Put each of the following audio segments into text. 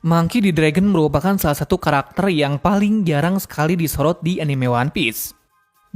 Monkey D. Dragon merupakan salah satu karakter yang paling jarang sekali disorot di anime One Piece.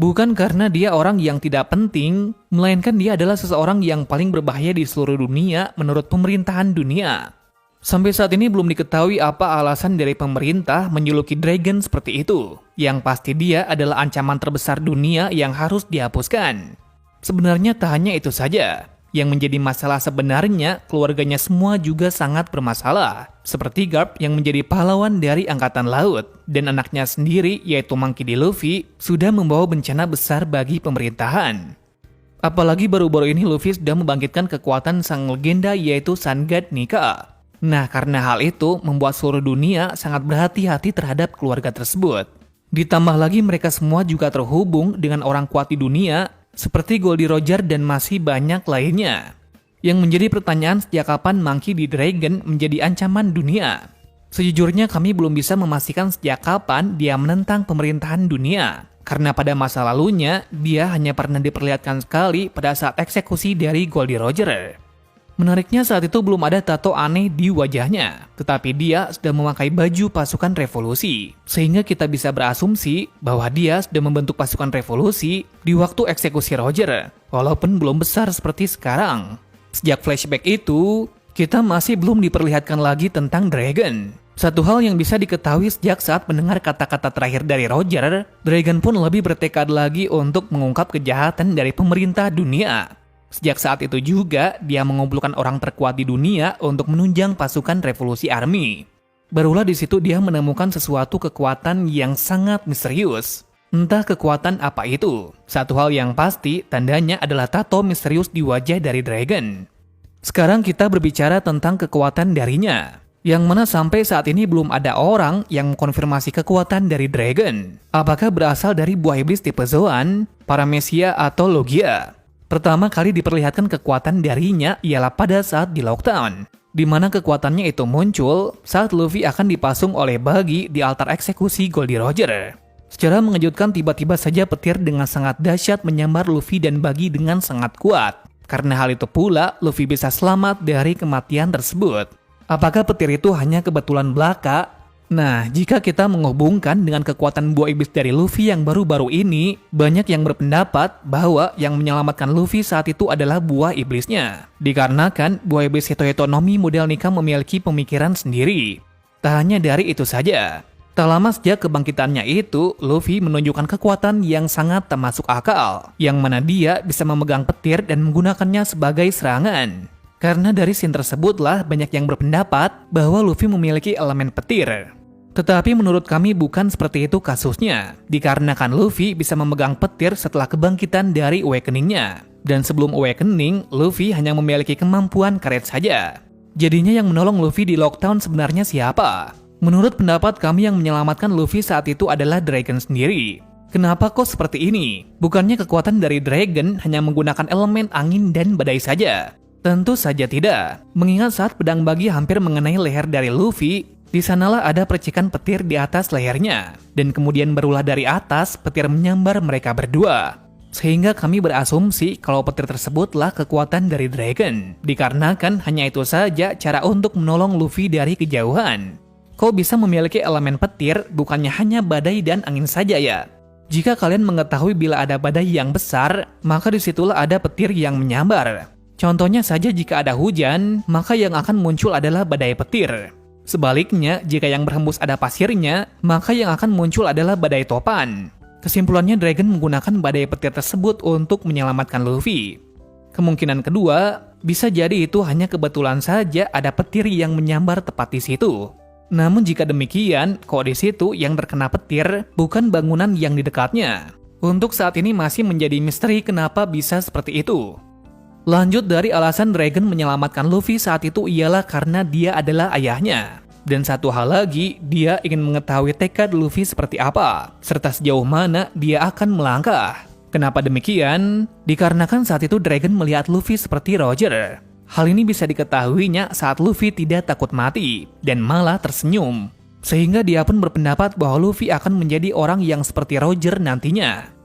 Bukan karena dia orang yang tidak penting, melainkan dia adalah seseorang yang paling berbahaya di seluruh dunia menurut pemerintahan dunia. Sampai saat ini belum diketahui apa alasan dari pemerintah menjuluki Dragon seperti itu. Yang pasti dia adalah ancaman terbesar dunia yang harus dihapuskan. Sebenarnya tak hanya itu saja. Yang menjadi masalah sebenarnya, keluarganya semua juga sangat bermasalah. Seperti Garp yang menjadi pahlawan dari Angkatan Laut, dan anaknya sendiri yaitu Monkey D. Luffy sudah membawa bencana besar bagi pemerintahan. Apalagi baru-baru ini Luffy sudah membangkitkan kekuatan sang legenda yaitu Sun God Nika. Nah, karena hal itu membuat seluruh dunia sangat berhati-hati terhadap keluarga tersebut. Ditambah lagi mereka semua juga terhubung dengan orang kuat di dunia, seperti Goldie Roger dan masih banyak lainnya. Yang menjadi pertanyaan sejak kapan Monkey D. Dragon menjadi ancaman dunia. Sejujurnya kami belum bisa memastikan sejak kapan dia menentang pemerintahan dunia. Karena pada masa lalunya, dia hanya pernah diperlihatkan sekali pada saat eksekusi dari Goldie Roger. Menariknya saat itu belum ada tato aneh di wajahnya, tetapi dia sudah memakai baju pasukan revolusi, sehingga kita bisa berasumsi bahwa dia sudah membentuk pasukan revolusi di waktu eksekusi Roger, walaupun belum besar seperti sekarang. Sejak flashback itu, kita masih belum diperlihatkan lagi tentang Dragon. Satu hal yang bisa diketahui sejak saat mendengar kata-kata terakhir dari Roger, Dragon pun lebih bertekad lagi untuk mengungkap kejahatan dari pemerintah dunia. Sejak saat itu juga, dia mengumpulkan orang terkuat di dunia untuk menunjang pasukan revolusi army. Barulah di situ dia menemukan sesuatu kekuatan yang sangat misterius. Entah kekuatan apa itu. Satu hal yang pasti, tandanya adalah tato misterius di wajah dari Dragon. Sekarang kita berbicara tentang kekuatan darinya. Yang mana sampai saat ini belum ada orang yang mengkonfirmasi kekuatan dari Dragon. Apakah berasal dari buah iblis tipe Zoan, Paramecia, atau Logia? Pertama kali diperlihatkan kekuatan darinya ialah pada saat di Lockdown, di mana kekuatannya itu muncul saat Luffy akan dipasung oleh Buggy di altar eksekusi Goldie Roger. Secara mengejutkan tiba-tiba saja petir dengan sangat dahsyat menyambar Luffy dan Buggy dengan sangat kuat. Karena hal itu pula, Luffy bisa selamat dari kematian tersebut. Apakah petir itu hanya kebetulan belaka? Nah, jika kita menghubungkan dengan kekuatan buah iblis dari Luffy yang baru-baru ini, banyak yang berpendapat bahwa yang menyelamatkan Luffy saat itu adalah buah iblisnya. Dikarenakan buah iblis Hito-Hito no Mi model Nika memiliki pemikiran sendiri. Tak hanya dari itu saja. Tak lama sejak kebangkitannya itu, Luffy menunjukkan kekuatan yang sangat tak masuk akal, yang mana dia bisa memegang petir dan menggunakannya sebagai serangan. Karena dari scene tersebutlah banyak yang berpendapat bahwa Luffy memiliki elemen petir. Tetapi menurut kami bukan seperti itu kasusnya, dikarenakan Luffy bisa memegang petir setelah kebangkitan dari Awakening-nya. Dan sebelum Awakening, Luffy hanya memiliki kemampuan karet saja. Jadinya yang menolong Luffy di Lockdown sebenarnya siapa? Menurut pendapat kami yang menyelamatkan Luffy saat itu adalah Dragon sendiri. Kenapa kok seperti ini? Bukannya kekuatan dari Dragon hanya menggunakan elemen angin dan badai saja? Tentu saja tidak. Mengingat saat pedang Buggy hampir mengenai leher dari Luffy, di sanalah ada percikan petir di atas lehernya, dan kemudian barulah dari atas petir menyambar mereka berdua. Sehingga kami berasumsi kalau petir tersebutlah kekuatan dari Dragon, dikarenakan hanya itu saja cara untuk menolong Luffy dari kejauhan. Kok bisa memiliki elemen petir bukannya hanya badai dan angin saja ya? Jika kalian mengetahui bila ada badai yang besar, maka disitulah ada petir yang menyambar. Contohnya saja jika ada hujan, maka yang akan muncul adalah badai petir. Sebaliknya, jika yang berhembus ada pasirnya, maka yang akan muncul adalah badai topan. Kesimpulannya Dragon menggunakan badai petir tersebut untuk menyelamatkan Luffy. Kemungkinan kedua, bisa jadi itu hanya kebetulan saja ada petir yang menyambar tepat di situ. Namun jika demikian, kok di situ yang terkena petir bukan bangunan yang di dekatnya? Untuk saat ini masih menjadi misteri kenapa bisa seperti itu. Lanjut dari alasan Dragon menyelamatkan Luffy saat itu ialah karena dia adalah ayahnya. Dan satu hal lagi, dia ingin mengetahui tekad Luffy seperti apa, serta sejauh mana dia akan melangkah. Kenapa demikian? Dikarenakan saat itu Dragon melihat Luffy seperti Roger. Hal ini bisa diketahuinya saat Luffy tidak takut mati, dan malah tersenyum. Sehingga dia pun berpendapat bahwa Luffy akan menjadi orang yang seperti Roger nantinya.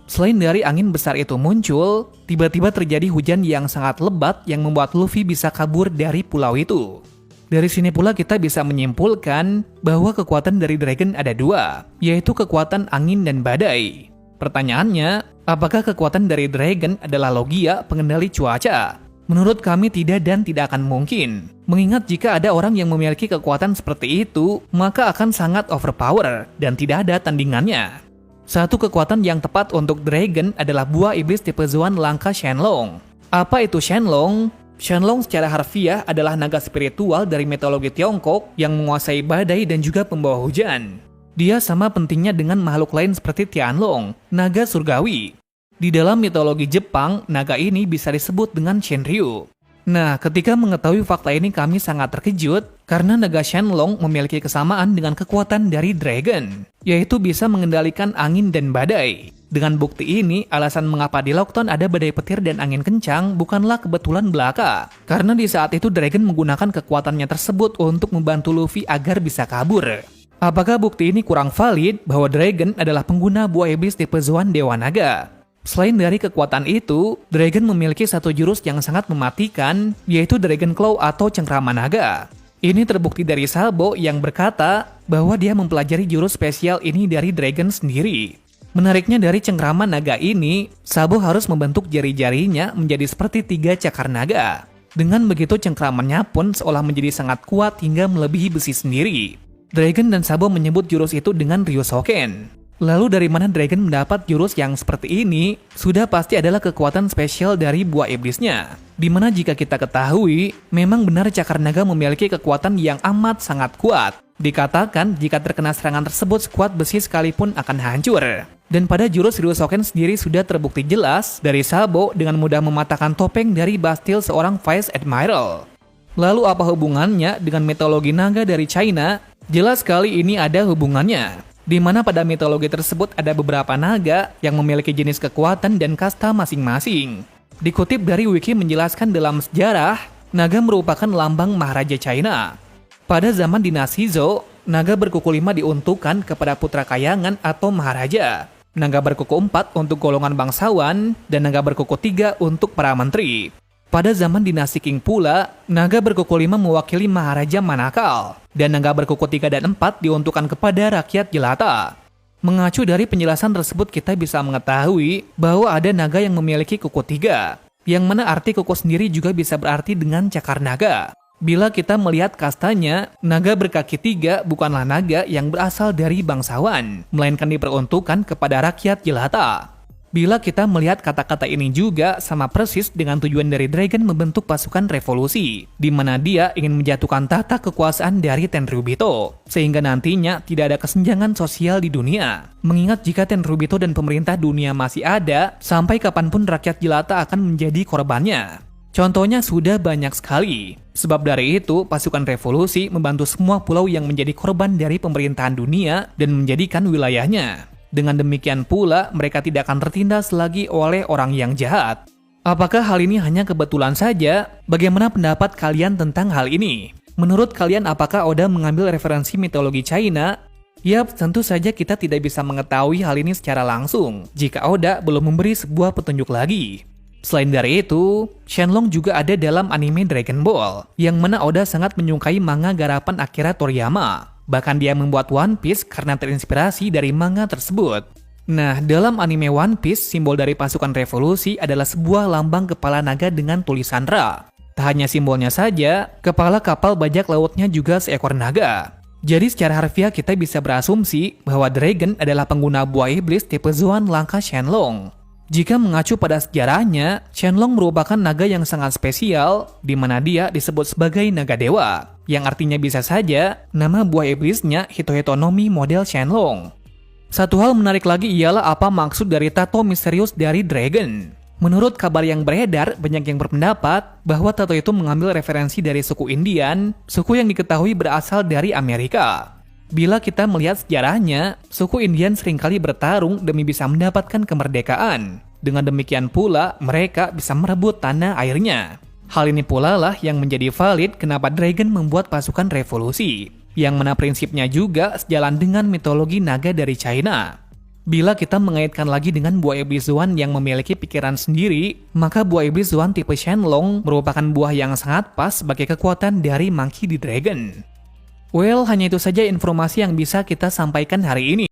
Selain dari angin besar itu muncul, tiba-tiba terjadi hujan yang sangat lebat yang membuat Luffy bisa kabur dari pulau itu. Dari sini pula kita bisa menyimpulkan bahwa kekuatan dari dragon ada dua, yaitu kekuatan angin dan badai. Pertanyaannya, apakah kekuatan dari dragon adalah logia pengendali cuaca? Menurut kami tidak dan tidak akan mungkin. Mengingat jika ada orang yang memiliki kekuatan seperti itu, maka akan sangat overpower dan tidak ada tandingannya. Satu kekuatan yang tepat untuk dragon adalah buah iblis tipe Zuan langka Shenlong. Apa itu Shenlong? Shenlong secara harfiah adalah naga spiritual dari mitologi Tiongkok yang menguasai badai dan juga pembawa hujan. Dia sama pentingnya dengan makhluk lain seperti Tianlong, naga surgawi. Di dalam mitologi Jepang, naga ini bisa disebut dengan Shenryu. Nah, ketika mengetahui fakta ini kami sangat terkejut karena naga Shenlong memiliki kesamaan dengan kekuatan dari dragon, yaitu bisa mengendalikan angin dan badai. Dengan bukti ini, alasan mengapa di Lockton ada badai petir dan angin kencang bukanlah kebetulan belaka. Karena di saat itu dragon menggunakan kekuatannya tersebut untuk membantu Luffy agar bisa kabur. Apakah bukti ini kurang valid bahwa dragon adalah pengguna buah iblis tipe Zuan Dewa Naga? Selain dari kekuatan itu, dragon memiliki satu jurus yang sangat mematikan, yaitu Dragon Claw atau cengkrama naga. Ini terbukti dari Sabo yang berkata bahwa dia mempelajari jurus spesial ini dari dragon sendiri. Menariknya dari cengkrama naga ini, Sabo harus membentuk jari-jarinya menjadi seperti 3 cakar naga. Dengan begitu cengkramannya pun seolah menjadi sangat kuat hingga melebihi besi sendiri. Dragon dan Sabo menyebut jurus itu dengan Ryusoken. Lalu dari mana dragon mendapat jurus yang seperti ini? Sudah pasti adalah kekuatan spesial dari buah iblisnya. Dimana jika kita ketahui, memang benar cakar naga memiliki kekuatan yang amat sangat kuat. Dikatakan jika terkena serangan tersebut sekuat besi sekalipun akan hancur. Dan pada jurus Ryusoken sendiri sudah terbukti jelas dari Sabo dengan mudah mematahkan topeng dari Bastille seorang Vice Admiral. Lalu apa hubungannya dengan mitologi naga dari China? Jelas sekali ini ada hubungannya. Di mana pada mitologi tersebut ada beberapa naga yang memiliki jenis kekuatan dan kasta masing-masing. Dikutip dari wiki menjelaskan dalam sejarah, naga merupakan lambang Maharaja China. Pada zaman dinasti Zhou, naga berkuku 5 diuntukkan kepada putra kayangan atau Maharaja. Naga berkuku 4 untuk golongan bangsawan, dan naga berkuku 3 untuk para menteri. Pada zaman dinasti Qing pula, naga berkuku 5 mewakili Maharaja manakal, dan naga berkuku 3 dan 4 diuntukkan kepada rakyat jelata. Mengacu dari penjelasan tersebut kita bisa mengetahui bahwa ada naga yang memiliki kuku 3, yang mana arti kuku sendiri juga bisa berarti dengan cakar naga. Bila kita melihat kastanya, naga berkaki 3 bukanlah naga yang berasal dari bangsawan, melainkan diperuntukkan kepada rakyat jelata. Bila kita melihat kata-kata ini juga sama persis dengan tujuan dari dragon membentuk pasukan revolusi, di mana dia ingin menjatuhkan tahta kekuasaan dari Tenryubito, sehingga nantinya tidak ada kesenjangan sosial di dunia. Mengingat jika Tenryubito dan pemerintah dunia masih ada, sampai kapanpun rakyat jelata akan menjadi korbannya. Contohnya sudah banyak sekali. Sebab dari itu, pasukan revolusi membantu semua pulau yang menjadi korban dari pemerintahan dunia dan menjadikan wilayahnya. Dengan demikian pula, mereka tidak akan tertindas lagi oleh orang yang jahat. Apakah hal ini hanya kebetulan saja? Bagaimana pendapat kalian tentang hal ini? Menurut kalian, apakah Oda mengambil referensi mitologi China? Yap, tentu saja kita tidak bisa mengetahui hal ini secara langsung jika Oda belum memberi sebuah petunjuk lagi. Selain dari itu, Shenlong juga ada dalam anime Dragon Ball, yang mana Oda sangat menyukai manga garapan Akira Toriyama. Bahkan dia membuat One Piece karena terinspirasi dari manga tersebut. Nah, dalam anime One Piece, simbol dari pasukan revolusi adalah sebuah lambang kepala naga dengan tulisan Ra. Tak hanya simbolnya saja, kepala kapal bajak lautnya juga seekor naga. Jadi secara harfiah kita bisa berasumsi bahwa Dragon adalah pengguna buah iblis tipe Zuan langka Shenlong. Jika mengacu pada sejarahnya, Shenlong merupakan naga yang sangat spesial, di mana dia disebut sebagai naga dewa, yang artinya bisa saja nama buah iblisnya Hitohitonomi model Shenlong. Satu hal menarik lagi ialah apa maksud dari tato misterius dari Dragon. Menurut kabar yang beredar, banyak yang berpendapat bahwa tato itu mengambil referensi dari suku Indian, suku yang diketahui berasal dari Amerika. Bila kita melihat sejarahnya, suku Indian seringkali bertarung demi bisa mendapatkan kemerdekaan. Dengan demikian pula, mereka bisa merebut tanah airnya. Hal ini pula lah yang menjadi valid kenapa Dragon membuat pasukan revolusi, yang mana prinsipnya juga sejalan dengan mitologi naga dari China. Bila kita mengaitkan lagi dengan buah iblis Zuan yang memiliki pikiran sendiri, maka buah iblis Zuan tipe Shenlong merupakan buah yang sangat pas sebagai kekuatan dari Monkey D. Dragon. Well, hanya itu saja informasi yang bisa kita sampaikan hari ini.